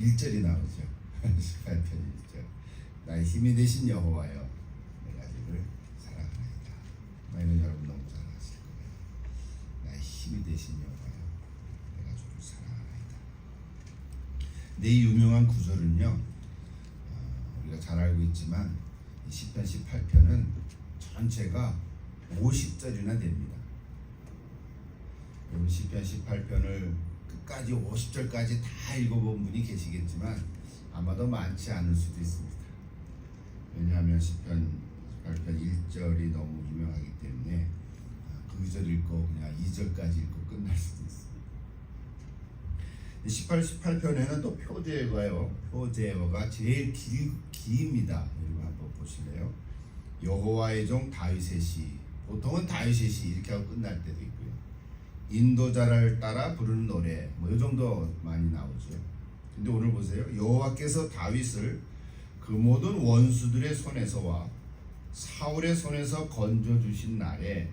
1절이 나오죠. 18편 1절. 나의 힘이 되신 여호와여, 내가 주를 사랑하나이다. 이건 여러분 너무 잘 아실 거예요. 나의 힘이 되신 여호와여, 내가 주를 사랑하나이다. 근데 이 유명한 구절은요, 우리가 잘 알고 있지만 시편 18편은 전체가 50절이나 됩니다. 여러분 시편 18편을 끝까지 50절까지 다 읽어본 분이 계시겠지만 아마도 많지 않을 수도 있습니다. 왜냐하면 시편 18편 1절이 너무 유명하기 때문에 그 2절 읽고 그냥 2절까지 읽고 끝날 수도 있습니다. 18편에는 또 표제어가요. 표제어가 제일 깁니다. 여러분 한번 보실래요? 여호와의 종 다윗의 시. 보통은 다윗의 시 이렇게 하고 끝날 때도 있고요. 인도자를 따라 부르는 노래, 이 정도 많이 나오죠. 근데 오늘 보세요. 여호와께서 다윗을 그 모든 원수들의 손에서와 사울의 손에서 건져 주신 날에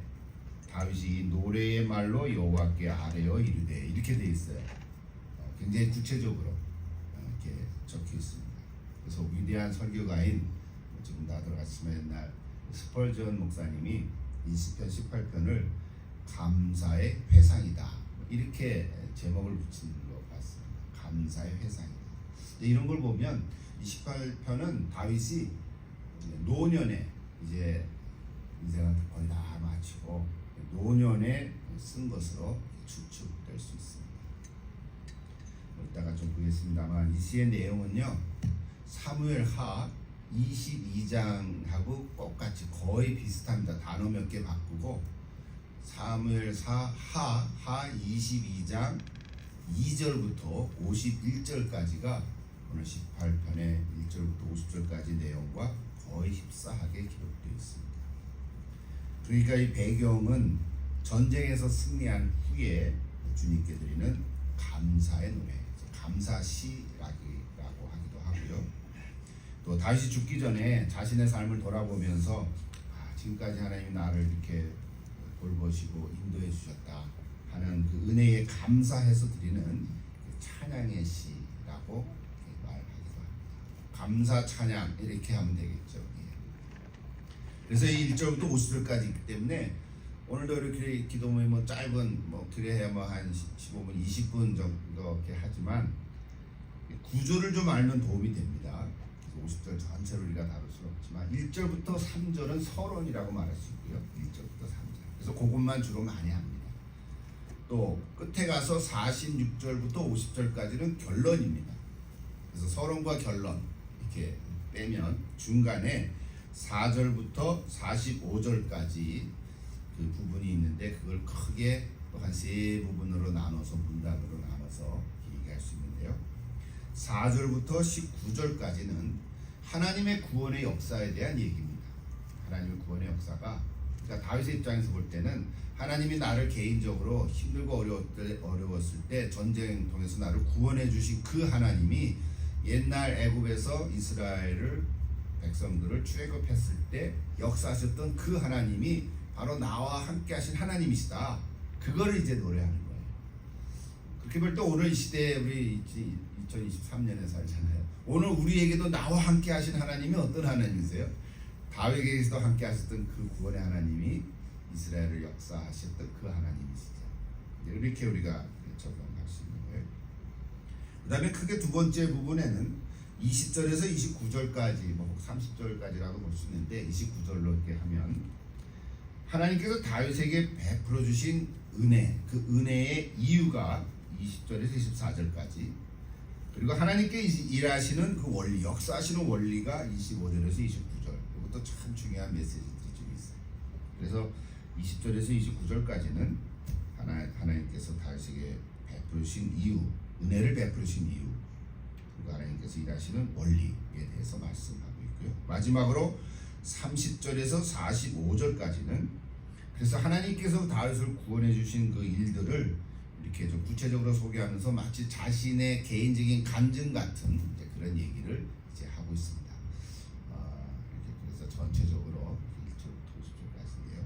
다윗이 이 노래의 말로 여호와께 아뢰어 이르되, 이렇게 돼 있어요. 굉장히 구체적으로 이렇게 적혀 있습니다. 그래서 위대한 설교가인 지금 다 들어갔지만 옛날 스펄전 목사님이 이 시편 18편을 감사의 회상이다, 이렇게 제목을 붙인 거 봤습니다. 감사의 회상이다. 이런 걸 보면 이 18편은 다윗이 노년에 이제 인생을 거의 다 마치고 노년에 쓴 것으로 추측될 수 있습니다. 이따가 좀 보겠습니다만 이 시의 내용은요, 사무엘하 22장하고 똑같이 거의 비슷합니다. 단어 몇 개 바꾸고 사무엘하 22장 2절부터 51절까지가 오늘 18편의 1절부터 50절까지 내용과 거의 흡사하게 기록되어 있습니다. 그러니까 이 배경은 전쟁에서 승리한 후에 주님께 드리는 감사의 노래, 감사시라고 하기도 하고요. 또 다윗이 죽기 전에 자신의 삶을 돌아보면서 지금까지 하나님이 나를 이렇게 돌보시고 인도해 주셨다 하는 그 은혜에 감사해서 드리는 찬양의 시라고 말하기도 합니다. 감사 찬양 이렇게 하면 되겠죠. 그래서 이 1절부터 50절까지 있기 때문에 오늘도 이렇게 기도 모임 짧은 그래야 한 15분 20분 정도 이렇게 하지만 구조를 좀 알면 도움이 됩니다. 50절 전체를 우리가 다룰 수는 없지만 1절부터 3절은 서론이라고 말할 수 있고요. 1절부터 3절. 그래서 그것만 주로 많이 합니다. 또 끝에 가서 46절부터 50절까지는 결론입니다. 그래서 서론과 결론 이렇게 빼면 중간에 4절부터 45절까지 그 부분이 있는데 그걸 크게 또 한 세 부분으로 나눠서 문단으로 나눠서 얘기할 수 있는데요. 4절부터 19절까지는 하나님의 구원의 역사에 대한 얘기입니다. 하나님의 구원의 역사가, 그러니까 다윗의 입장에서 볼 때는 하나님이 나를 개인적으로 힘들고 어려웠을 때 전쟁 통해서 나를 구원해 주신 그 하나님이 옛날 애굽에서 이스라엘을 백성들을 출애굽했을 때 역사하셨던 그 하나님이 바로 나와 함께 하신 하나님이시다. 그거를 이제 노래하는 거예요. 그렇게 볼 때 오늘 이 시대에 우리 2023년에 살잖아요. 오늘 우리에게도 나와 함께 하신 하나님이 어떤 하나님이세요? 다윗에게서도 함께 하셨던 그 구원의 하나님이 이스라엘을 역사하셨던 그 하나님이시죠. 이렇게 우리가 적용할 수 있는 거예요. 그 다음에 크게 두 번째 부분에는 20절에서 29절까지 30절까지라도 볼 수 있는데 29절로 이렇게 하면 하나님께서 다윗에게 베풀어 주신 은혜, 그 은혜의 이유가 20절에서 24절까지, 그리고 하나님께 일하시는 그 원리, 역사하시는 원리가 25절에서 29절. 이것도 참 중요한 메시지들이 좀 있어요. 그래서 20절에서 29절까지는 하나님께서 다윗에게 베푸신 이유, 은혜를 베푸신 이유, 그리고 하나님께서 일하시는 원리에 대해서 말씀하고 있고요. 마지막으로 30절에서 45절까지는 그래서 하나님께서 다윗을 구원해 주신 그 일들을 이렇게 좀 구체적으로 소개하면서 마치 자신의 개인적인 간증 같은 이제 그런 얘기를 이제 하고 있습니다. 이렇게 그래서 전체적으로 1절부터 50절까지인데요.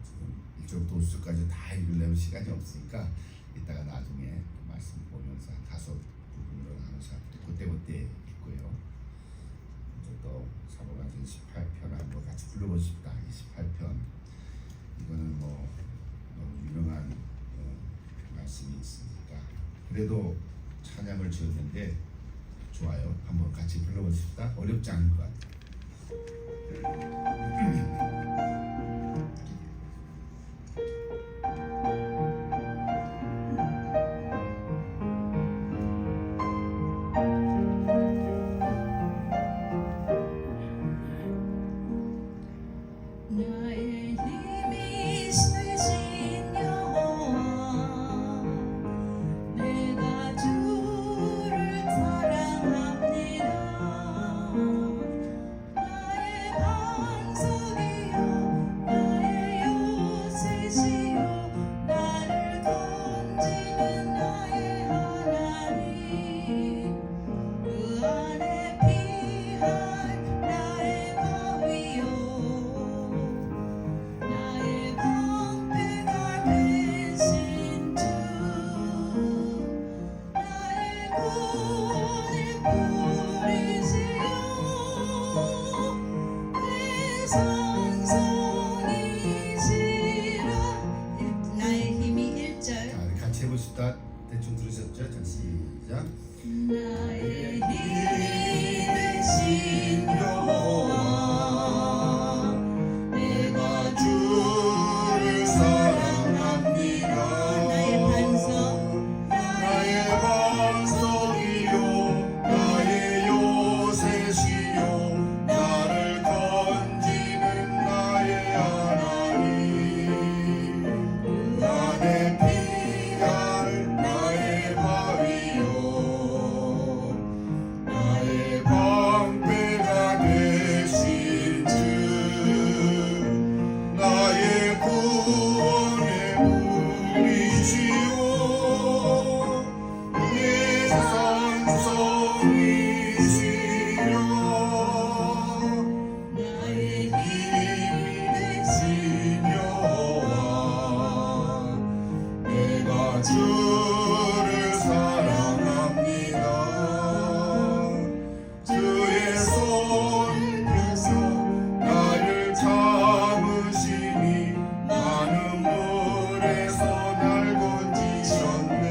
지금 1절부터 50절까지 다 읽으려면 시간이 없으니까 이따가 나중에 말씀 보면서 다소 부분으로 나눠서 그때그때 있고요. 이제 또 사도행전 18편 한번 같이 불러보십시다. 18편 이거는 뭐 너무 유명한 말씀이 있으니까 그래도 찬양을 지었는데 좋아요. 한번 같이 불러보십시다. 어렵지 않을 것 같아요. 나의 힘이 세신 여호와 내가 주를 사랑합니다. 나의 반석이요 나의 요새시요 나를 건지는 나의 하나님 그 안에 피할 나의 바위요 나의 방패가 되신 주 나의 구원을 부르시오 내 산성이시라 나의 힘이 1절 자, 같이 해보십시다. 대충 들으셨죠? 자, 시작. 나의 힘이 되신 여호와 내가 주를 사랑합니다. 나의 반석 나의 반석이요 나의 요새시요 나를 건지는 나의 하나님 그 안에 피할 나의 바위요 나의 방패가 되신 주 나의 구원의 물이시오 내 산성이시여 나의 힘이 되신 여호와 내가 주를 사랑합니다. 주의 손을 펴서 나를 잡으시니 많은 물에서 날 건지셨네.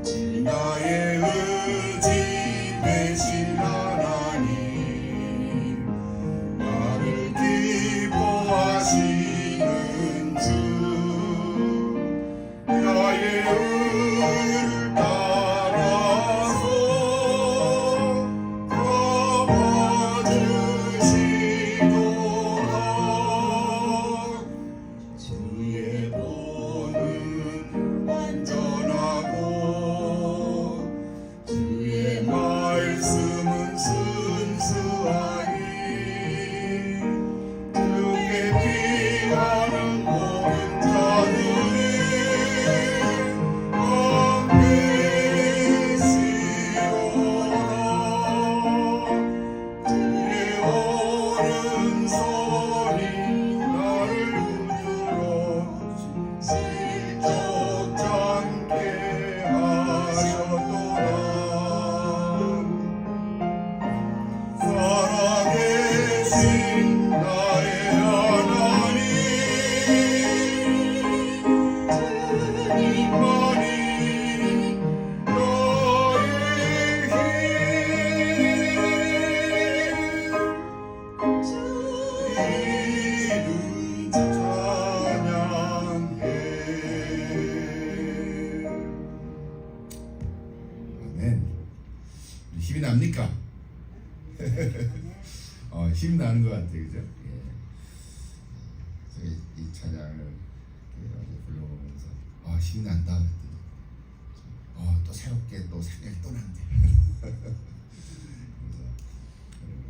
주 나의 의지 되신 하나님 나를 기뻐하시는 주 나의 의를 따라서 갚아주시도다 주의 본은 완전하고 주의 말씀은 순수하니 주께 피하는 모든 자들이 왕되시오라 주의 오른손이 나를 붙들어 실족지 않게 하셨도다 살아계신 나의 하나님 주님만이 나의 힘 이름 찬양해. 아멘. 힘이 납니까? 힘 나는 것 같아요, 그죠? 예. 저희 이 찬양을 어제 불러보면서 힘이 난다 그랬더니 또 새롭게 또 생각이 또 난대. 그래서 여러분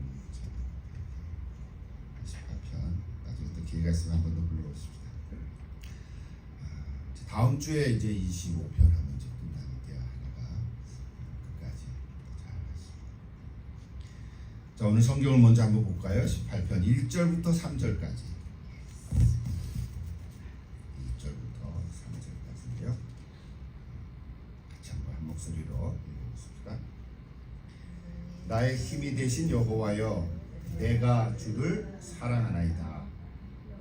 18편 나중에 또 기회가 있으면 한 번 더 불러보십시다. 다음 주에 이제 25편 하면 이제 끝나는데요. 하나가 끝까지 잘 하시고. 자, 오늘 성경을 먼저 한번 볼까요? 18편 1절부터 3절까지. 1절부터 3절까지인데요. 같이 한번 한 목소리 목소리로 읽어보겠습니다. 나의 힘이 되신 여호와여, 내가 주를 사랑하나이다.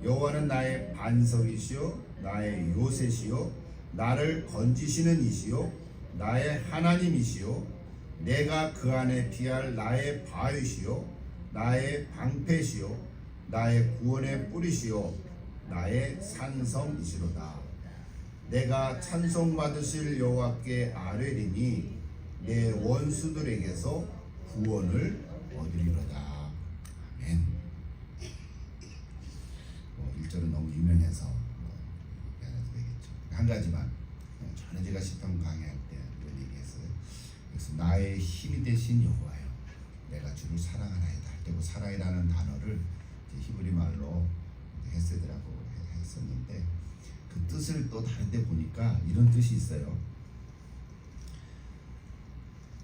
여호와는 나의 반석이시요 나의 요새시요 나를 건지시는 이시요 나의 하나님이시요 내가 그 안에 피할 나의 바위시요 나의 방패시요 나의 구원의 뿌리시요 나의 산성이시로다. 내가 찬송받으실 여호와께 아뢰리니 내 원수들에게서 구원을 얻으리로다. 아멘. 1절은 너무 유명해서 안 해도 되겠죠. 한 가지만, 전에 제가 시편 강의할 때 이런 얘기했어요. 그래서 나의 힘이 되신 여호와여, 내가 주를 사랑하나이다 할 때 그 사랑이라는 단어를 히브리 말로 헤세드라고 했었는데, 그 뜻을 또 다른 데 보니까 이런 뜻이 있어요.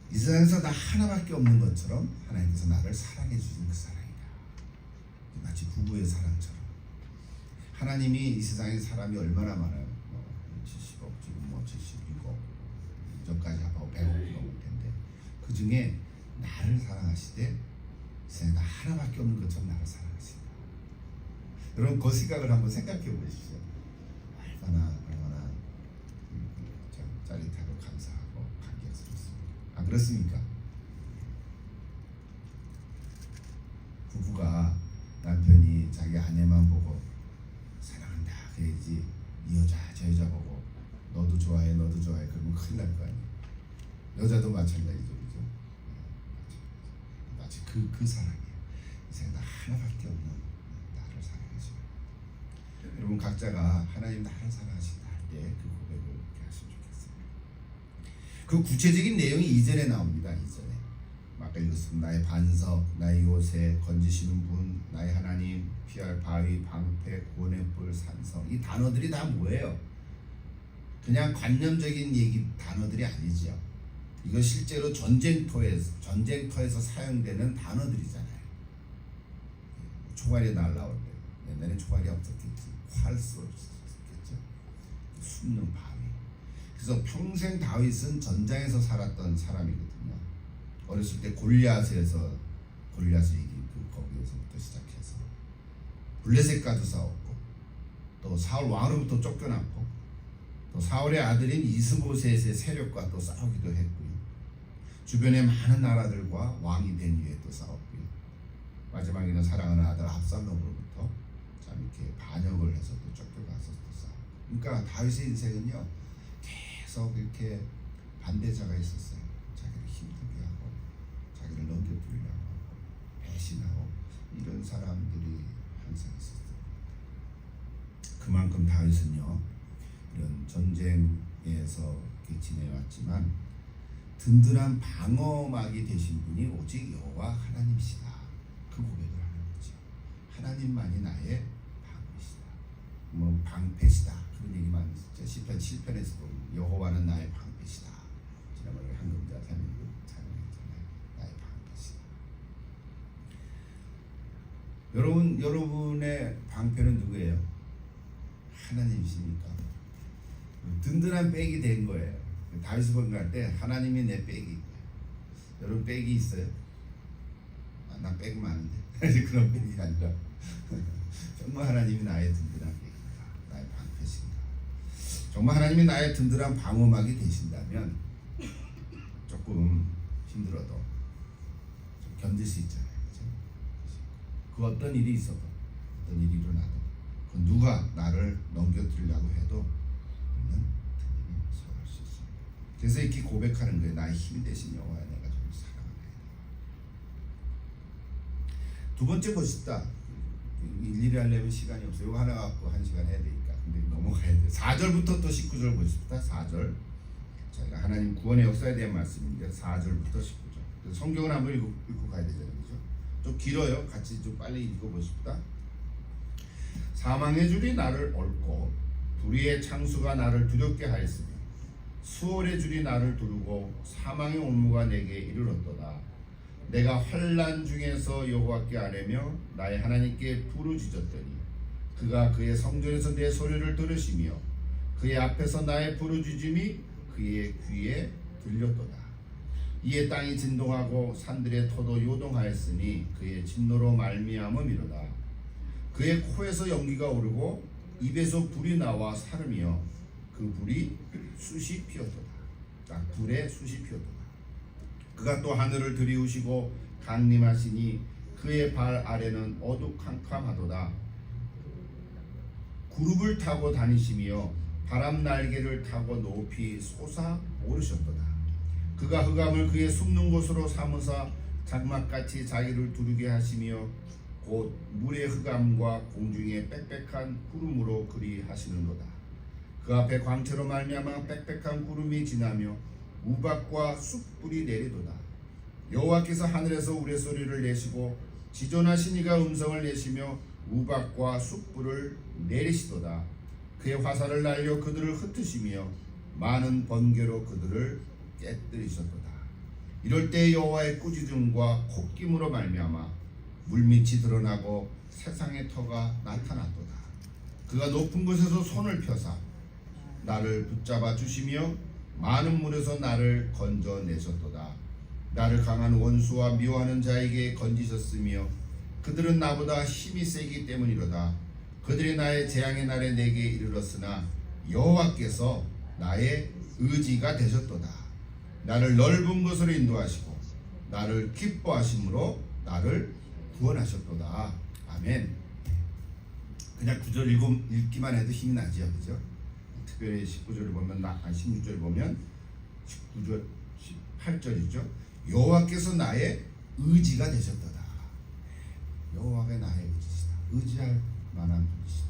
이 세상에서 나 하나밖에 없는 것처럼 하나님께서 나를 사랑해 주신 그 사랑이다. 마치 부부의 사랑처럼. 하나님이 이 세상에 사람이 얼마나 많아요? 70억, 지금 76억, 이전까지 합하고 100억이 넘을 텐데, 그 중에 나를 사랑하시되 이 세상에 나 하나밖에 없는 것처럼 나를 사랑하신다. 여러분 그 생각을 한번 생각해 보십시오. 얼마나 참 짜릿하고 감사하고 감격스럽습니다. 안 그렇습니까? 부부가 남편이 자기 아내만 보고 사랑한다 그래야지, 이 여자 저 여자 보고 너도 좋아해 너도 좋아해 그러면 큰일 날 거 아니에요. 여자도 마찬가지죠, 그죠? 마치 그 사랑이에요. 이 세상에 나 하나밖에 없는 나를 사랑해줘요. 여러분 각자가 하나님 나를 사랑하신다 할 때 그 고백을 이렇게 하시면 좋겠습니다. 그 구체적인 내용이 2절에 나옵니다. 2절에 아까 읽었습니다. 나의 반석, 나의 요새, 건지시는 분, 나의 하나님, 피할 바위, 방패, 구원의 뿔, 산성. 이 단어들이 다 뭐예요? 그냥 관념적인 얘기 단어들이 아니죠. 이거 실제로 전쟁터에서 사용되는 단어들이잖아요. 총알이 날라올 때, 옛날에 총알이 없었겠지. 활 쏘였겠죠. 숨는 바위. 그래서 평생 다윗은 전장에서 살았던 사람이거든요. 어렸을 때 골리앗을 이긴 거기에서부터 시작해서 블레셋과도 싸웠고, 또 사울 왕으로부터 쫓겨났고, 또 사울의 아들인 이스보셋의 세력과 또 싸우기도 했고요. 주변의 많은 나라들과 왕이 된 뒤에 또 싸웠고요. 마지막에는 사랑하는 아들 압살롬으로부터 참 이렇게 반역을 해서 또 쫓겨가서 또 싸우고. 그러니까 다윗의 인생은요 계속 이렇게 반대자가 있었어요. 자기를 힘들게 하고 자기를 넘겨뜨리려고 하고 배신하고 이런 사람들이 항상 있었어요. 그만큼 다윗은요 이런 전쟁에서 이렇게 지내왔지만 든든한 방어막이 되신 분이 오직 여호와 하나님이시다. 그 고백을 하는 거죠. 하나님만이 나의 방어이시다. 뭐 방패시다. 그런 얘기 많이 있죠. 시편 7편에서도 여호와는 나의 방패시다. 지난번에 한금자 찬양했잖아요. 나의 방패시다. 여러분의 방패는 누구예요? 하나님이십니까? 든든한 백이 된 거예요. 다윗을 번갈 때 하나님이 내 백이. 여러분 백이 있어요? 난 백 많은데 그런 백이 아니라 정말 하나님이 나의 든든한 백인가, 나의 방패신가. 정말 하나님이 나의 든든한 방어막이 되신다면 조금 힘들어도 좀 견딜 수 있잖아요. 그렇죠? 그 어떤 일이 있어도, 어떤 일이 일어나도, 그 누가 나를 넘겨뜨리려고 해도 우리는 든든히 서갈 수 있습니다. 그래서 이렇게 고백하는 거예요. 나의 힘이 되신 여호와야, 내가 주를 사랑하나이다. 두 번째 보십시다. 일일이 하려면 시간이 없어요. 이거 하나 갖고 1시간 해야 되니까. 근데 넘어가야 돼요. 4절부터 또 19절 보십시다. 4절. 저희가 하나님 구원의 역사에 대한 말씀인데 4절부터 19절. 그래서 성경을 한번 읽고 가야 되잖아요. 그죠? 좀 길어요. 같이 좀 빨리 읽어보십시다. 사망의 줄이 나를 얽고 불의의 창수가 나를 두렵게 하였으며 수월의 줄이 나를 두르고 사망의 올무가 내게 이르렀도다. 내가 환난 중에서 여호와께 아뢰며 나의 하나님께 부르짖었더니 그가 그의 성전에서 내 소리를 들으시며 그의 앞에서 나의 부르짖음이 그의 귀에 들렸도다. 이에 땅이 진동하고 산들의 터도 요동하였으니 그의 진노로 말미암음이로다. 그의 코에서 연기가 오르고 입에서 불이 나와 사름이여 그 불이 숯이 피었도다. 불에 숯이 피었도다. 그가 또 하늘을 들이우시고 강림하시니 그의 발 아래는 어두캄캄하도다. 구룹을 타고 다니시며 바람 날개를 타고 높이 솟아 오르셨도다. 그가 흑암을 그의 숨는 곳으로 삼으사 장막같이 자기를 두르게 하시며 곧 물의 흑암과 공중의 빽빽한 구름으로 그리 하시는도다. 그 앞에 광채로 말미암아 빽빽한 구름이 지나며 우박과 숯불이 내리도다. 여호와께서 하늘에서 우레소리를 내시고 지존하신 이가 음성을 내시며 우박과 숯불을 내리시도다. 그의 화살을 날려 그들을 흩으시며 많은 번개로 그들을 깨뜨리셨도다. 이럴 때 여호와의 꾸짖음과 콧김으로 말미암아 물밑이 드러나고 세상의 터가 나타났도다. 그가 높은 곳에서 손을 펴사 나를 붙잡아 주시며 많은 물에서 나를 건져내셨도다. 나를 강한 원수와 미워하는 자에게 건지셨으며 그들은 나보다 힘이 세기 때문이로다. 그들이 나의 재앙의 날에 내게 이르렀으나 여호와께서 나의 의지가 되셨도다. 나를 넓은 곳으로 인도하시고 나를 기뻐하심으로 나를 구원하셨도다. 아멘. 그냥 9절 읽기만 해도 힘이 나지요, 그죠? 특별히 19절을 보면 16절 보면 19절 18절이죠. 여호와께서 나의 의지가 되셨도다. 여호와가 나의 의지시다. 의지할 만한 분이시다.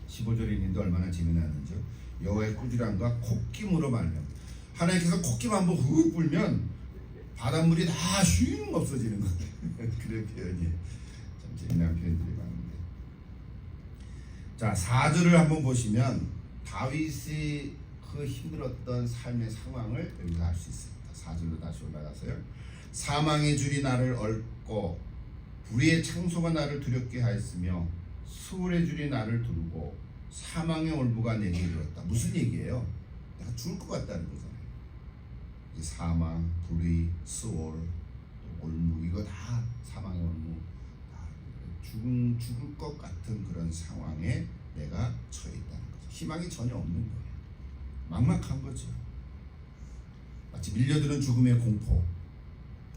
15절에 있는데 얼마나 재미나는지요. 여호와의 꾸지람과 콧김으로 말면 하나님께서 콧김 한번 훅 불면 바닷물이 다 슝 없어지는 것 그런 표현이 참 재미난 표현들이 많은데, 자 4절을 한번 보시면 다윗이 그 힘들었던 삶의 상황을 여기서 알 수 있습니다. 4절로 다시 올라가서요. 사망의 줄이 나를 얽고 불의의 창소가 나를 두렵게 하였으며 수월의 줄이 나를 두르고 사망의 올무가 내게 이르렀다. 무슨 얘기예요? 내가 죽을 것 같다는 거잖아요. 이 사망, 불의, 수월, 올무 이거 다 사망의 올무 다 죽을 것 같은 그런 상황에 내가 처해 있다는 거죠. 희망이 전혀 없는 거예요. 막막한 거죠. 마치 밀려드는 죽음의 공포,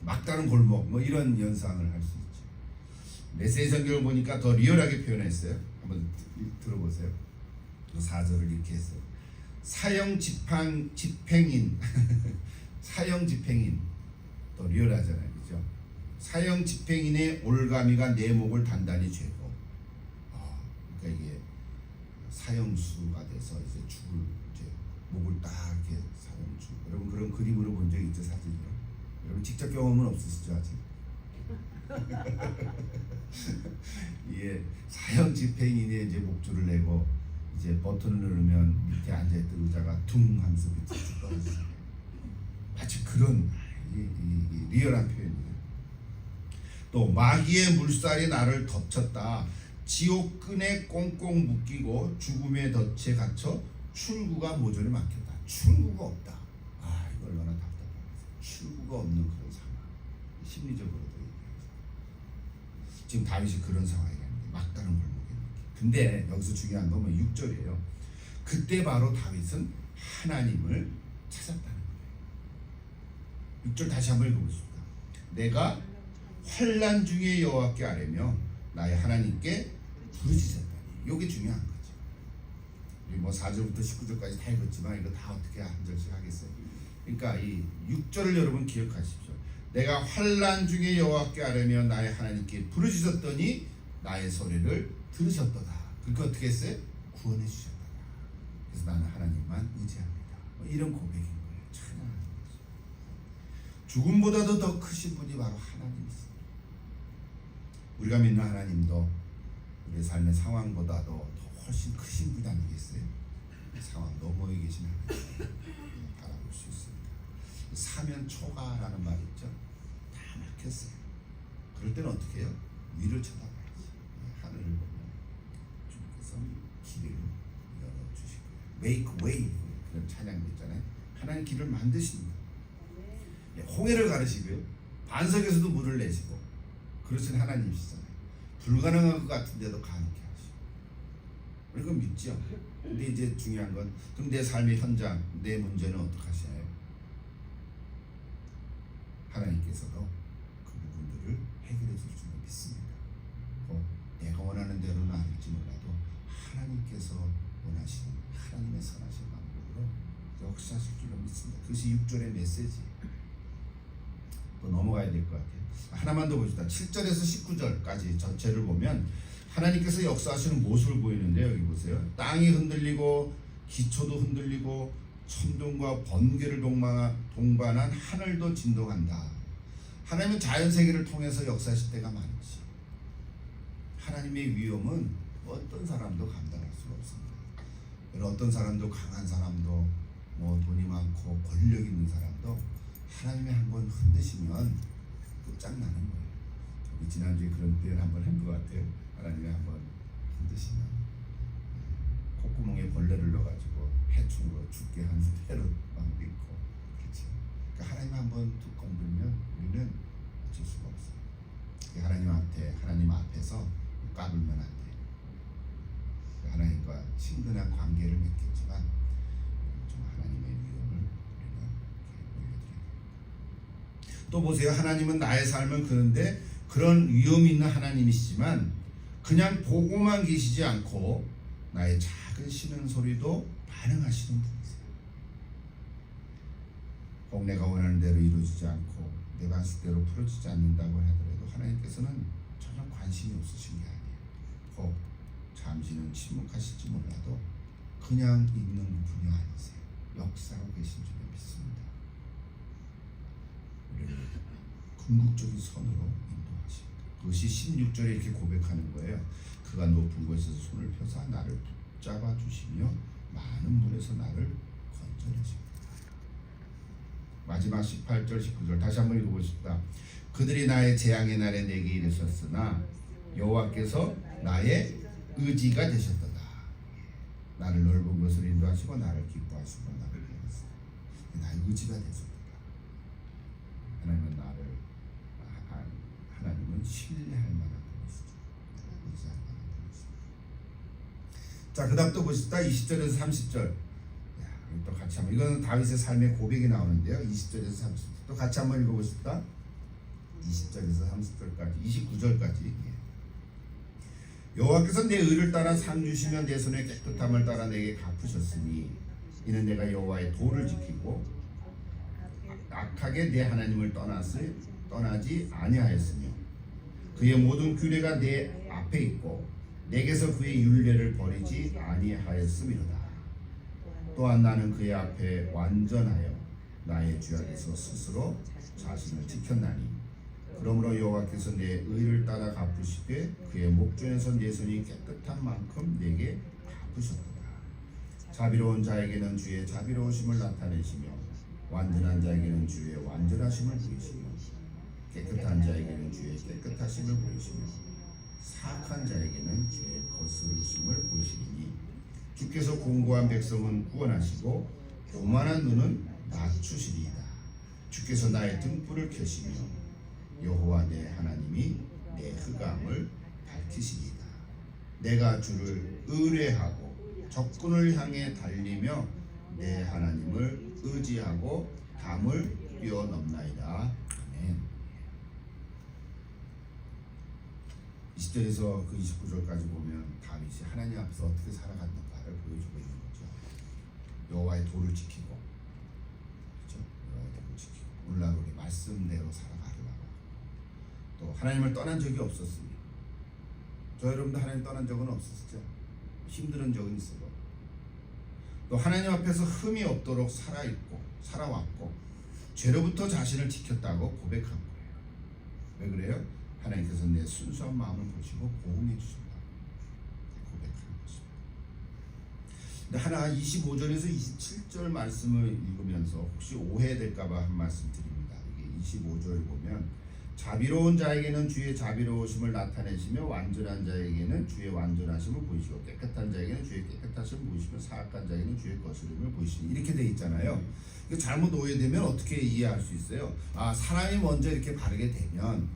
막다른 골목 뭐 이런 연상을 할 수 있죠. 메시지 성경을 보니까 더 리얼하게 표현했어요. 한번 들어보세요. 4절을 이렇게 했어요. 사형 집행인 사형 집행인 더 리얼하잖아요, 그죠? 사형 집행인의 올가미가 내 목을 단단히 죄고, 그러니까 이게 사형수가 돼서 이제 죽을 이제 목을 딱 이렇게 사형 주고. 여러분 그런 그림으로 본 적 있죠, 사진으로? 여러분 직접 경험은 없으시죠 아직? 이게 사형 집행인의 이제 목줄을 내고 이제 버튼을 누르면 밑에 앉아있던 의자가 퉁 하면서 밑에 쭉 떨어지잖아요. 마치 그런 이 리얼한 표현이에요. 또 마귀의 물살이 나를 덮쳤다. 지옥끈에 꽁꽁 묶이고 죽음의 덫에 갇혀 출구가 모조리 막혔다. 출구가 없다. 이거 얼마나 답답하겠어요. 출구가 없는 그런 상황. 심리적으로도 얘기하죠. 지금 다윗이 그런 상황이라는 게 막다른 골목에. 근데 여기서 중요한 건 6절이에요. 그때 바로 다윗은 하나님을 찾았다는 거예요. 6절 다시 한번 읽어보겠습니다. 내가 환난 중에 여호와께 아뢰며 나의 하나님께 부르짖었다니. 이게 중요한 거죠. 우리 뭐 4절부터 19절까지 다 읽었지만 이거 다 어떻게 한 절씩 하겠어요. 그러니까 이 6절을 여러분 기억하십시오. 내가 환난 중에 여호와께 아뢰며 나의 하나님께 부르짖었더니 나의 소리를 들으셨도다. 그러니까 어떻게 했어요? 구원해 주셨다. 그래서 나는 하나님만 의지합니다. 이런 고백인 거예요. 찬양하는 거죠. 죽음보다도 더 크신 분이 바로 하나님이십니다. 우리가 믿는 하나님도 우리의 삶의 상황보다도 더 훨씬 크신 분이 아니겠어요? 상황 너머에 계신 하나님 바라볼 수 있습니다. 사면 초가라는 말 있죠? 다 막혔어요. 그럴 때는 어떻게 해요? 위를 쳐다봐야지. 하늘을 보면 주님께서 길을 열어주실 거예요. Make way. 그런 찬양도 있잖아요. 하나님 길을 만드십니다. 홍해를 가르시고요. 반석에서도 물을 내시고 그러신 하나님이시잖아요. 불가능한 것 같은데도 가능케 하시고. 우리 그건 믿죠. 근데 이제 중요한 건 그럼 내 삶의 현장, 내 문제는 어떻게 하시나요? 하나님께서도 그 부분들을 해결해 줄 줄을 믿습니다. 내가 원하는 대로는 아닐지 몰라도 하나님께서 원하시는 하나님의 선하신 방법으로 역사하실 줄로 믿습니다. 그것이 6절의 메시지예요. 또 넘어가야 될 것 같아요. 하나만 더 봅시다. 7절에서 19절까지 전체를 보면 하나님께서 역사하시는 모습을 보이는데요. 여기 보세요. 땅이 흔들리고 기초도 흔들리고 천둥과 번개를 동반한 하늘도 진동한다. 하나님은 자연세계를 통해서 역사하실 때가 많지. 하나님의 위엄은 어떤 사람도 감당할 수가 없습니다. 어떤 사람도, 강한 사람도, 돈이 많고 권력 있는 사람도 하나님이 한번 흔드시면 끝장나는 거예요. 우리 지난주에 그런 표현 한번 한 것 같아요. 하나님이 한번 흔드시면 콧구멍에 벌레를 넣어가지고 해충으로 죽게 한 회로 망도 있고 그렇죠. 그러니까 하나님 한번 툭 건들면 우리는 어쩔 수가 없어요. 하나님 앞에서 까불면 안 돼요. 하나님과 친근한 관계를 맺겠지만 좀 하나님의 위엄을 우리가 올려드려요. 또 보세요. 하나님은 나의 삶을 그런데 그런 위엄이 있는 하나님이시지만 그냥 보고만 계시지 않고 나의 작은 쉬는 소리도 반응하시는 분이세요. 꼭 내가 원하는 대로 이루어지지 않고 내 방식대로 풀어지지 않는다고 하더라도 하나님께서는 전혀 관심이 없으신 게 아니에요. 꼭 잠시는 침묵하실지 몰라도 그냥 있는 분이 아니세요. 역사하고 계신 줄 믿습니다. 우리를 궁극적인 선으로 인도하십니다. 그것이 16절에 이렇게 고백하는 거예요. 그가 높은 곳에서 손을 펴사 나를 붙잡아 주시며 많은 물에서 나를 건져내십니다. 마지막 18절 19절 다시 한번 읽어보십시다. 그들이 나의 재앙의 날에 내게 이르셨으나 여호와께서 나의 의지가 되셨도다. 나를 넓은 곳을 인도하시고 나를 기뻐하시고 나를 위하시고 나의 의지가 되셨도다. 하나님은 신뢰할 만한 분이시죠. 의지할 만한 분이시죠. 자, 그 다음 또 보십시다. 20절에서 30절. 또 같이 한번, 이거는 다윗의 삶의 고백이 나오는데요. 20절에서 30절 또 같이 한번 읽어보십시다. 20절에서 30절까지 29절까지. 여호와께서 내 의를 따라 상 주시며 내 손의 깨끗함을 따라 내게 갚으셨으니 이는 내가 여호와의 도를 지키고 악하게 내 하나님을 떠나지 아니하였으며 그의 모든 규례가 내 앞에 있고 내게서 그의 율례를 버리지 아니하였음이로다. 또한 나는 그의 앞에 완전하여 나의 죄악에서 스스로 자신을 지켰나니 그러므로 여호와께서 내 의를 따라 갚으시되 그의 목전에서 내 손이 깨끗한 만큼 내게 갚으셨도다. 자비로운 자에게는 주의 자비로우심을 나타내시며 완전한 자에게는 주의 완전하심을 보이시며 깨끗한 자에게는 주의 깨끗하심을 보이시며 사악한 자에게는 주의 거스르심을 보이시니 주께서 공고한 백성은 구원하시고 교만한 눈은 낮추시리이다. 주께서 나의 등불을 켜시며 여호와 내 하나님이 내 흑암을 밝히시리이다. 내가 주를 의뢰하고 적군을 향해 달리며 내 하나님을 의지하고 담을 뛰어넘나이다. 아멘. 20절에서 그 29절까지 보면 다윗이 하나님 앞에서 어떻게 살아갔는가를 보여주고 있는 거죠. 여호와의 도를 지키고, 그렇죠? 여호와의 도를 지키고 오늘날 우리 말씀대로 살아가려고 또 하나님을 떠난 적이 없었습니다. 저 여러분도 하나님 떠난 적은 없으시죠? 힘든 적은 있어도 또 하나님 앞에서 흠이 없도록 살아왔고 죄로부터 자신을 지켰다고 고백한 거예요. 왜 그래요? 하나님께서 내 순수한 마음을 보시고 보응해 주신다. 고백하는 것입니다. 근데 하나 25절에서 27절 말씀을 읽으면서 혹시 오해될까봐 한 말씀 드립니다. 이게 25절 보면 자비로운 자에게는 주의 자비로우심을 나타내시며 완전한 자에게는 주의 완전하심을 보이시고 깨끗한 자에게는 주의 깨끗하심을 보이시며 사악한 자에게는 주의 거스름을 보이시니 이렇게 돼 있잖아요. 이거 잘못 오해되면 어떻게 이해할 수 있어요? 아, 사람이 먼저 이렇게 바르게 되면,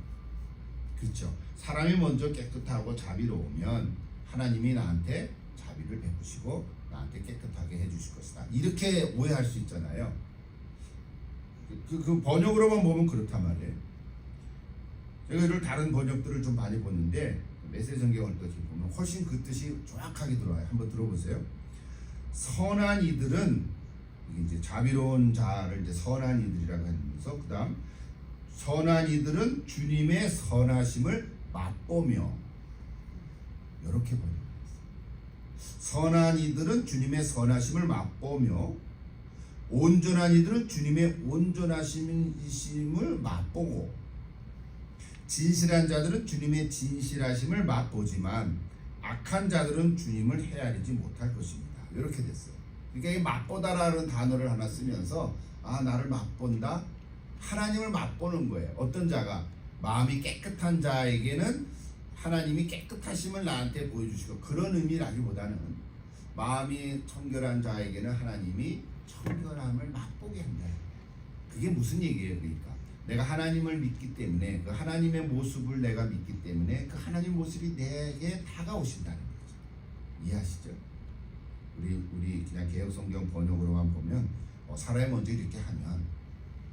그렇죠, 사람이 먼저 깨끗하고 자비로우면 하나님이 나한테 자비를 베푸시고 나한테 깨끗하게 해주실 것이다, 이렇게 오해할 수 있잖아요. 그 번역으로만 보면 그렇단 말이에요. 제가 이를 다른 번역들을 좀 많이 보는데 메시지 성경을 또 보면 훨씬 그 뜻이 정확하게 들어와요. 한번 들어보세요. 선한 이들은, 이게 이제 자비로운 자를 이제 선한 이들이라고 하면서 그다음 선한 이들은 주님의 선하심을 맛보며, 이렇게 번역했어요. 선한 이들은 주님의 선하심을 맛보며 온전한 이들은 주님의 온전하심을 맛보고 진실한 자들은 주님의 진실하심을 맛보지만 악한 자들은 주님을 헤아리지 못할 것입니다. 이렇게 됐어요. 그러니까 이 맛보다라는 단어를 하나 쓰면서 아, 나를 맛본다, 하나님을 맛보는 거예요. 어떤 자가 마음이 깨끗한 자에게는 하나님이 깨끗하심을 나한테 보여주시고, 그런 의미라기보다는 마음이 청결한 자에게는 하나님이 청결함을 맛보게 한다. 그게 무슨 얘기예요? 그러니까 내가 하나님을 믿기 때문에, 그 하나님의 모습을 내가 믿기 때문에 그 하나님 모습이 내게 다가오신다는 거죠. 이해하시죠? 우리 그냥 개혁성경 번역으로만 보면 사람이 먼저 이렇게 하면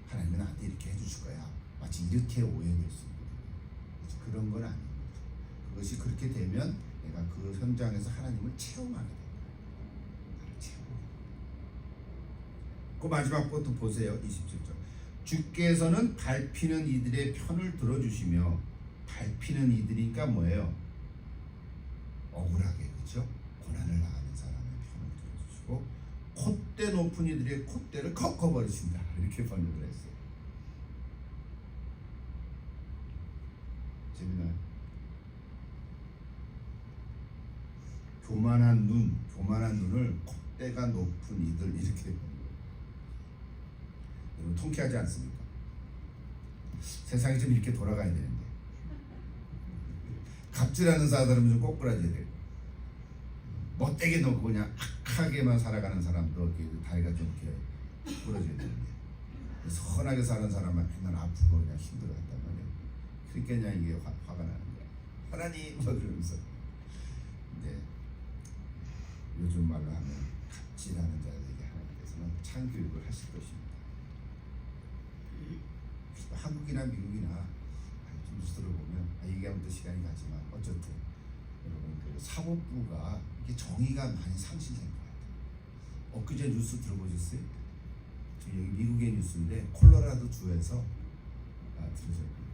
하나님은 나한테 이렇게 해주실 거야, 마치 이렇게 오해될 수 있거든요. 그런 건 아닙니다. 그것이 그렇게 되면 내가 그 현장에서 하나님을 체험하게 됩니다. 그 마지막 것도 보세요. 27절. 주께서는 밟히는 이들의 편을 들어주시며, 밟히는 이들이니까 뭐예요? 억울하게, 그렇죠? 고난을 당하는 사람의 편을 들어주시고 콧대 높은 이들의 콧대를 꺾어버리신다, 이렇게 번역을 했어요. 재미나요? 교만한 눈을 콧대가 높은 이들, 이렇게 여러분 통쾌하지 않습니까? 세상이 좀 이렇게 돌아가야 되는데 갑질하는 사람은 좀 꼬꾸라져야 돼요. 못되게 놓고 그냥 악하게만 살아가는 사람도 이렇게 다리가 좀 이렇게 부러져야 되는데, 선하게 사는 사람은 맨날 아프고 그냥 힘들어한단 말이에요. 그러니까 그냥 이게 화가 나는 거야. 하나님 뭐 그러면서. 근데 요즘 말로 하면 갑질하는 자에게 하나님께서는 창교육을 하실 것입니다. 한국이나 미국이나 뉴스를 보면 얘기하면 또 시간이 가지만 어쨌든 여러분 그 사법부가 이게 정의가 많이 상실된 것 같아요. 엊그제 뉴스 들어보셨어요? 여기 미국의 뉴스인데 콜로라도 주에서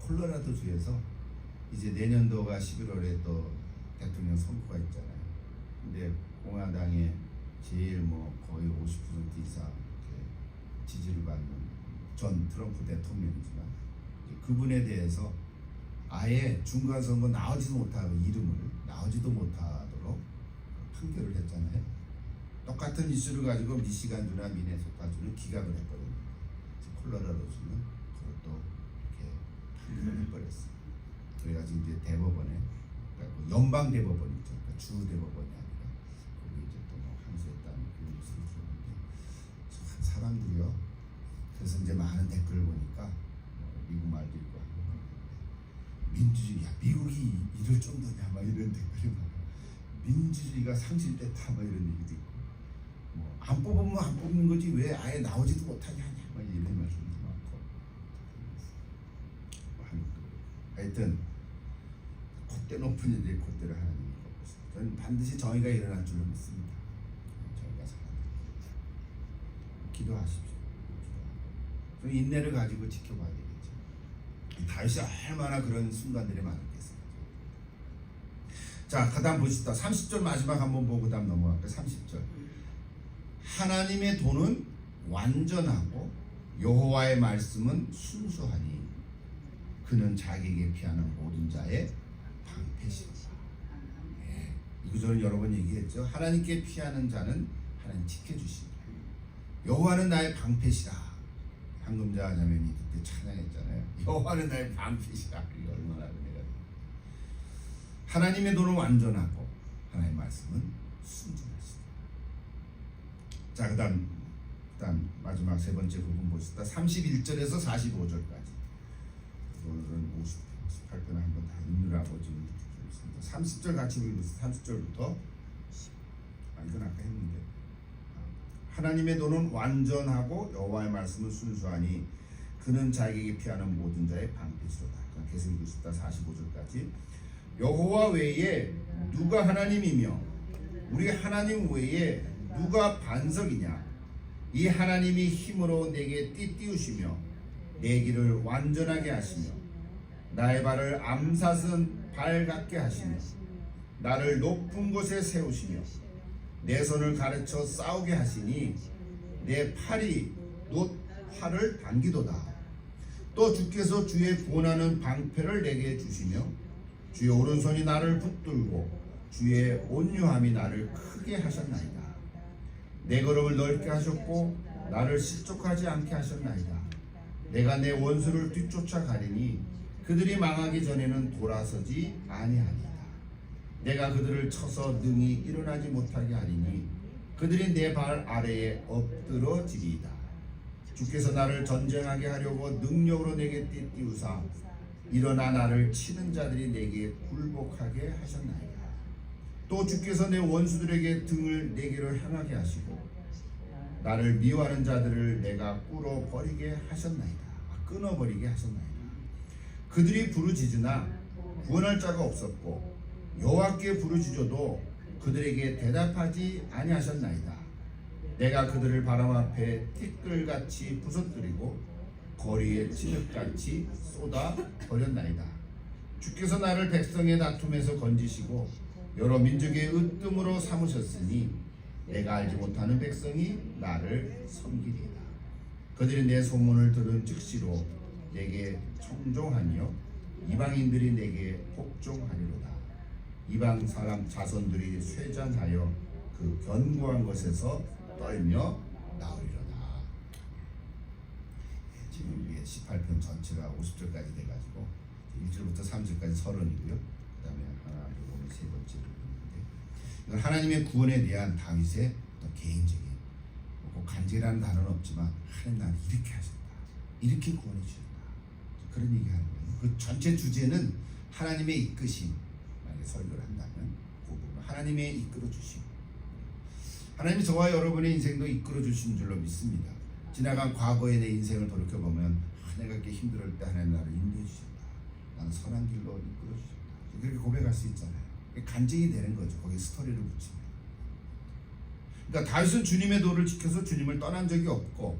콜로라도 주에서 이제 내년도가 11월에 또 대통령 선거가 있잖아요. 근데 공화당의 제일 거의 50% 이상 지지를 받는 전 트럼프 대통령이지만 그분에 대해서 아예 중간선거 나오지도 못하고 이름을 나오지도 못하도록 판결을 했잖아요. 똑같은 이슈를 가지고 미시간주나 미네소타주는 기각을 했거든요. 콜로라도주는 그걸 또 이렇게 판결을 해버렸어요. 그래가지고 이제 대법원에, 그러니까 연방 대법원이죠. 그러니까 주 대법원이 아니라 거기 이제 또 항소했다는 그런 뉴스를 들었는데 사람들이요. 그래서 이제 많은 댓글을 보니까 미국 말도 있고 민주주의야, 미국이 이럴 정도냐 막 이런 댓글이 많아. 민주주의가 상실됐다 막 이런 얘기도 있고, 안 뽑으면 안 뽑는 거지 왜 아예 나오지도 못하냐 막 이런 말씀도 많고. 하여튼 콧대 높은 이들의 콧대를 하나님이 꺾으시고, 저는 반드시 정의가 일어날 줄로 믿습니다. 정의가 살아납니다. 기도하십시오. 좀 인내를 가지고 지켜봐야 되겠죠. 다윗이 얼마나 그런 순간들이 많았겠어요. 자, 그다음 보시다. 30절 마지막 한번 보고 그다음 넘어갈게요. 30절. 하나님의 도는 완전하고 여호와의 말씀은 순수하니 그는 자기에게 피하는 모든 자의 방패시로다. 네. 이거 저는 여러 번 얘기했죠. 하나님께 피하는 자는 하나님 지켜주신다. 여호와는 나의 방패시라. 황금자 자매니 그때 찬양했잖아요. 여호와는 나의 방패시라. 이게 얼마나 은혜가. 하나님의 도는 완전하고 하나님의 말씀은 순진하시다. 자, 그다음 마지막 세 번째 부분 보시다. 31절에서 45절까지. 오늘은 58편 한번 다 읽느라고 지금 30절 같이 읽으세요. 30절부터. 이건 아까 했는데. 하나님의 도는 완전하고 여호와의 말씀은 순수하니 그는 자기에게 피하는 모든 자의 방패시로다. 계속 읽으시다. 45절까지. 여호와 외에 누가 하나님이며 우리 하나님 외에 누가 반석이냐. 이 하나님이 힘으로 내게 띠띠우시며 내 길을 완전하게 하시며 나의 발을 암사슴 발 같게 하시며 나를 높은 곳에 세우시며 내 손을 가르쳐 싸우게 하시니 내 팔이 활을 당기도다. 또 주께서 주의 구원하는 방패를 내게 주시며 주의 오른손이 나를 붙들고 주의 온유함이 나를 크게 하셨나이다. 내 걸음을 넓게 하셨고 나를 실족하지 않게 하셨나이다. 내가 내 원수를 뒤쫓아가리니 그들이 망하기 전에는 돌아서지 아니하리다. 내가 그들을 쳐서 능히 일어나지 못하게 하리니 그들이 내 발 아래에 엎드러지리이다. 주께서 나를 전쟁하게 하려고 능력으로 내게 띠띠우사 일어나 나를 치는 자들이 내게 굴복하게 하셨나이다. 또 주께서 내 원수들에게 등을 내게로 향하게 하시고 나를 미워하는 자들을 내가 끊어버리게 하셨나이다. 그들이 부르짖으나 구원할 자가 없었고 여호와께 부르짖어도 그들에게 대답하지 아니하셨나이다. 내가 그들을 바람 앞에 티끌같이 부서뜨리고 거리에 진흙같이 쏟아 버렸나이다. 주께서 나를 백성의 다툼에서 건지시고 여러 민족의 으뜸으로 삼으셨으니 내가 알지 못하는 백성이 나를 섬기리이다. 그들이 내 소문을 들은 즉시로 내게 청종하며 이방인들이 내게 복종하리로다. 이방 사람 자손들이 쇠잔하여 그 견고한 것에서 떨며 나오리로다. 지금 이게 18편 전체가 50절까지 돼가지고 1절부터 3절까지 서론이고요. 그 다음에 오늘 세 번째 부분인데 이건 하나님의 구원에 대한 다윗의 어떤 개인적인 간절한 단어는 없지만 하나님 나를 이렇게 하셨다. 이렇게 구원해 주셨다. 그런 얘기하는 거예요. 그 전체 주제는 하나님의 이끄심. 만약에 설교를 한다면 그 부분 하나님의 이끌어 주심. 하나님이 저와 여러분의 인생도 이끌어 주신 줄로 믿습니다. 지나간 과거의 내 인생을 돌이켜보면 내가 이렇게 힘들 때 하나님 나를 인도해 주셨다. 나는 선한 길로 이끌어 주셨다. 그렇게 고백할 수 있잖아요. 간증이 되는 거죠. 거기 스토리를 붙이면. 그러니까 다윗은 주님의 도를 지켜서 주님을 떠난 적이 없고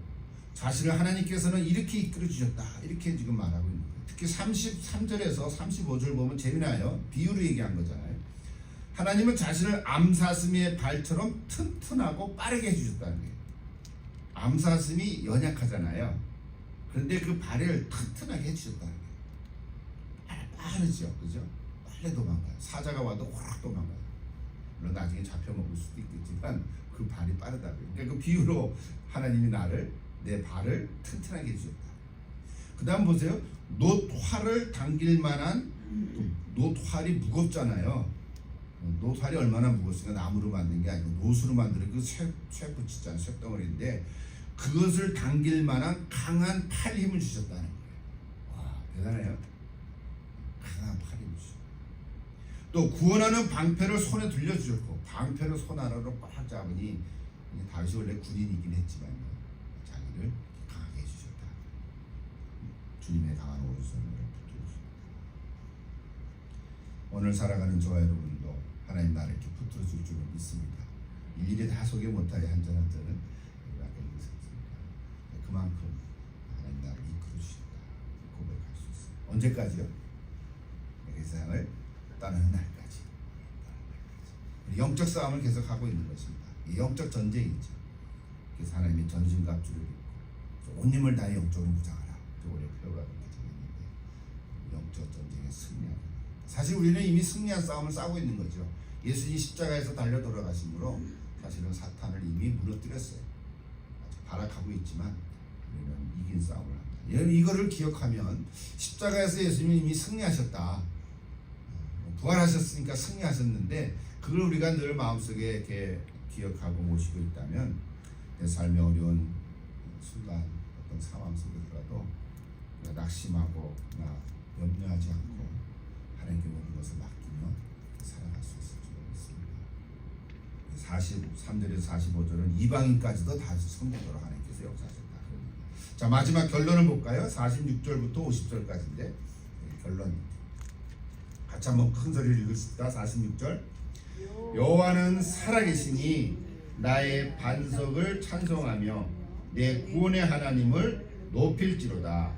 자신을 하나님께서는 이렇게 이끌어 주셨다. 이렇게 지금 말하고 있는 거예요. 특히 33절에서 35절 보면 재미나요. 비유로 얘기한 거잖아요. 하나님은 자신을 암사슴의 발처럼 튼튼하고 빠르게 해주셨다는 거예요. 암사슴이 연약하잖아요. 그런데 그 발을 튼튼하게 해주셨다는 거예요. 빠르죠. 그죠? 빨리 도망가요. 사자가 와도 확 도망가요. 물론 나중에 잡혀먹을 수도 있겠지만 그 발이 빠르다고요. 그러니까 그 비유로 하나님이 내 발을 튼튼하게 해주셨다. 그 다음 보세요. 놋활을 당길 만한 놋활이 무겁잖아요. 놋활이 얼마나 무겁습니까? 나무로 만든 게 아니고 놋으로 만드는 그 쇠붙이잖아요. 쇠덩어리인데 그것을 당길 만한 강한 팔 힘을 주셨다는 거예요. 와, 대단해요. 강한 팔 힘을 주셨다. 또 구원하는 방패를 손에 들려주셨고 방패를 손 하나로 꽉 잡으니 다윗이 원래 군인이긴 했지만 자기를 강하게 해주셨다. 주님의 강한 오른손을 붙들어주셨다. 오늘 살아가는 저와 여러분도 하나님 나를 이렇게 붙들어줄 줄을 믿습니다. 일일이 다 소개 못하게 한 절 한 절은 아까 읽으셨습니다. 그만큼 하나님 나를 이끌어주셨다 고백할 수 있습니다. 언제까지요? 이 세상을 떠나는 날까지. 영적 싸움을 계속하고 있는 것입니다. 이 영적 전쟁이죠. 그래서 하나님이 전신갑주를 입고 온 힘을 다해 영적으로 무장하라. 올해 표가 그렇게 되겠는데 영적 전쟁에 승리하라. 사실 우리는 이미 승리한 싸움을 싸우고 있는 거죠. 예수님이 십자가에서 달려 돌아가심으로 사실은 사탄을 이미 무너뜨렸어요. 아직 발악하고 있지만 우리는 이긴 싸움을 한다. 여러분 이거를 기억하면 십자가에서 예수님이 이미 승리하셨다. 부활하셨으니까 승리하셨는데 그걸 우리가 늘 마음속에 이렇게 기억하고 모시고 있다면 내 삶의 어려운 순간 어떤 상황 속에서라도 낙심하고 염려하지 않고 하나님께 모든 것을 맡기며 살아갈 수 있을 줄 믿습니다. 43절에서 45절은 이방인까지도 다 섬기도록 하나님께서 역사하셨다. 자, 마지막 결론을 볼까요? 46절부터 50절까지인데 결론 같이 한번 큰 소리를 읽읍시다. 46절 여호와는 살아계시니 나의 반석을 찬송하며 내 구원의 하나님을 높일지로다.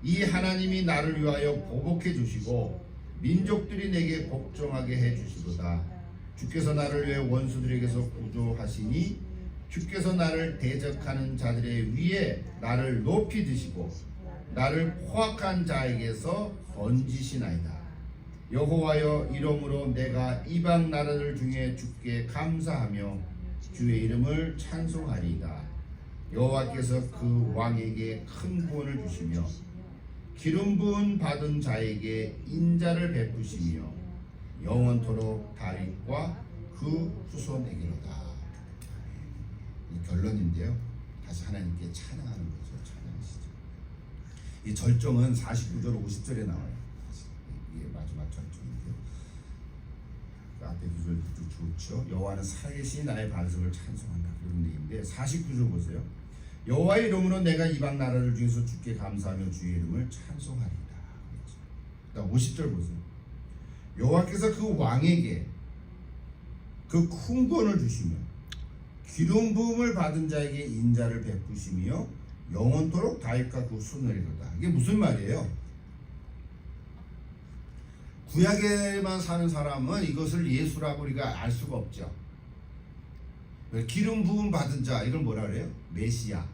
이 하나님이 나를 위하여 보복해 주시고 민족들이 내게 복종하게 해 주시도다. 주께서 나를 위해 원수들에게서 구조하시니 주께서 나를 대적하는 자들의 위에 나를 높이 드시고 나를 포악한 자에게서 건지시나이다. 여호와여 이러므로 내가 이방 나라들 중에 주께 감사하며 주의 이름을 찬송하리이다. 여호와께서 그 왕에게 큰 구원을 주시며 기름 부은 받은 자에게 인자를 베푸시며 영원토록 다윗과 그 후손에게로다. 이 결론인데요. 다시 하나님께 찬양하는 거죠. 찬양하시죠. 이 절정은 49절 50절에 나와요. 이게 마지막 절정인데요. 그 앞에 구절도 좋죠. 여호와는 살아계신 나의 반석을 찬송한다. 그런 얘기인데 49절 보세요. 여호와의 이름으로 내가 이방 나라들 중에서 주께 감사하며 주의 이름을 찬송하리이다. 그다음 50절 보세요. 여호와께서 그 왕에게 그 큰 구원을 주시며 기름 부음을 받은 자에게 인자를 베푸시며 영원토록 다윗과 그 후손이로다. 이게 무슨 말이에요? 구약에만 사는 사람은 이것을 예수라고 우리가 알 수가 없죠. 기름 부음 받은 자, 이걸 뭐라 그래요? 메시아.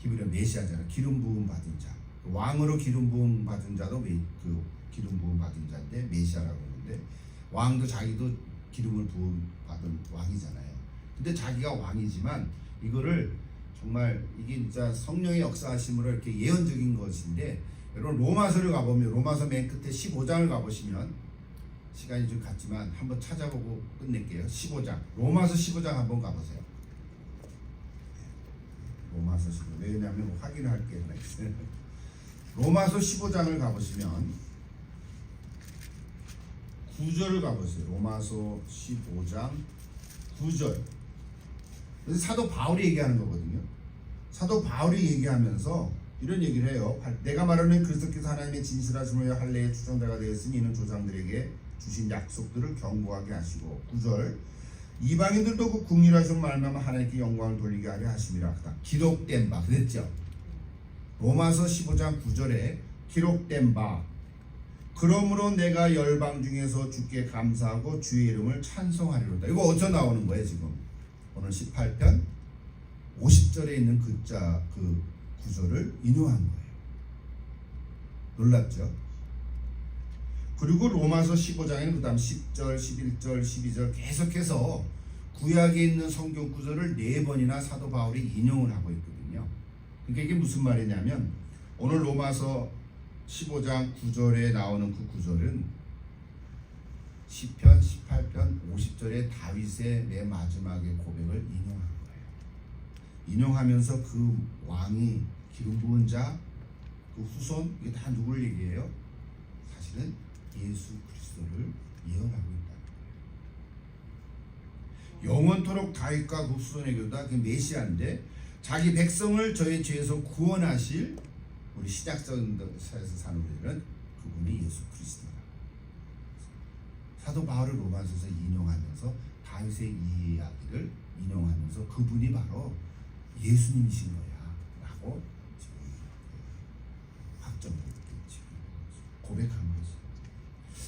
히브리어 메시아잖아요. 기름 부음 받은 자. 왕으로 기름 부음 받은 자도 그 기름 부음 받은 자인데 메시아라고 하는데 왕도 자기도 기름을 부음 받은 왕이잖아요. 근데 자기가 왕이지만 이거를 정말 이게 진짜 성령의 역사하심으로 이렇게 예언적인 것인데 여러분 로마서를 가보면 로마서 맨 끝에 15장을 가보시면 시간이 좀 갔지만 한번 찾아보고 끝낼게요. 15장 로마서 15장 한번 가보세요. 로마서 15장 왜냐하면 뭐 확인할 게 하나 있어요. 로마서 15장을 가보시면 9절을 가보세요. 로마서 15장 9절. 사도 바울이 얘기하는 거거든요. 사도 바울이 얘기하면서 이런 얘기를 해요. 내가 말하는 그리스도께서 하나님의 진실하심을 할례의 추종자가 되었으니 이는 조상들에게 주신 약속들을 견고하게 하시고 9절 이방인들도 그 궁일하신 말미암아 하나님께 영광을 돌리게 하려 하심이라. 기록된 바 그랬죠. 로마서 15장 9절에 기록된 바 그러므로 내가 열방 중에서 주께 감사하고 주의 이름을 찬송하리로다. 이거 어디서 나오는 거예요 지금? 오늘 18편 50절에 있는 그 구절을 인용한 거예요. 놀랍죠? 그리고 로마서 15장에는 그 다음 10절, 11절, 12절 계속해서 구약에 있는 성경 구절을 4번이나 사도 바울이 인용을 하고 있거든요. 그러니까 이게 무슨 말이냐면 오늘 로마서 15장 9절에 나오는 그 구절은 10편, 18편, 50절의 다윗의 맨 마지막의 고백을 인용한 거예요. 인용하면서 그 왕이 기름 부은 자, 그 후손, 이게 다 누굴 얘기해요? 사실은 예수 그리스도를 예언하고 있다는 거예요. 영원토록 다윗과 그 후손에게로다. 그 메시아인데 자기 백성을 저의 죄에서 구원하실 우리 시작적인 사에서 사는 우리는 그분이 예수 그리스도다. 사도 바울을 로마서에서 인용하면서 다윗의 이 이야기를 인용하면서 그분이 바로 예수님이신 거야 라고 지금 확정을 고백한 거죠.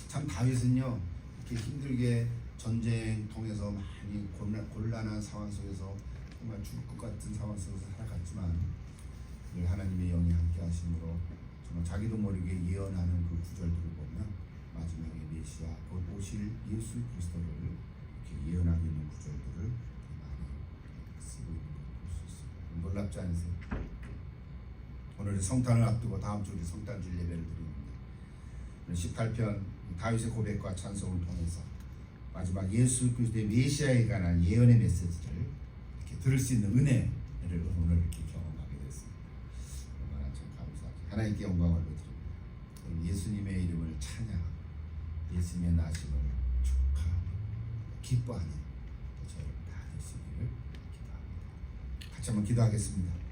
참 다윗은요 이렇게 힘들게 전쟁 통해서 많이 곤란한 상황 속에서 정말 죽을 것 같은 상황 속에서 살아갔지만 하나님의 영이 함께 하심으로 정말 자기도 모르게 예언하는 그 구절들을 보면 마지막에 메시아 곧 오실 예수 그리스도를 이렇게 예언하고 있는 구절들을 많이 쓰고 있는 걸 볼 수 있습니다. 놀랍지 않으세요? 오늘 성탄을 앞두고 다음 주 우리 성탄절 예배를 드리는데 18편 다윗의 고백과 찬송을 통해서 마지막 예수 그리스도의 메시아에 관한 예언의 메시지를 이렇게 들을 수 있는 은혜를 오늘 이렇게 경험하게 됐습니다. 얼마나 참 감사하죠. 하나님께 영광을 드립니다. 예수님의 이름을 찬양하고 예수님의 나심을 축하하며 기뻐하는 저희를 다 되시기를 기도합니다. 같이 한번 기도하겠습니다.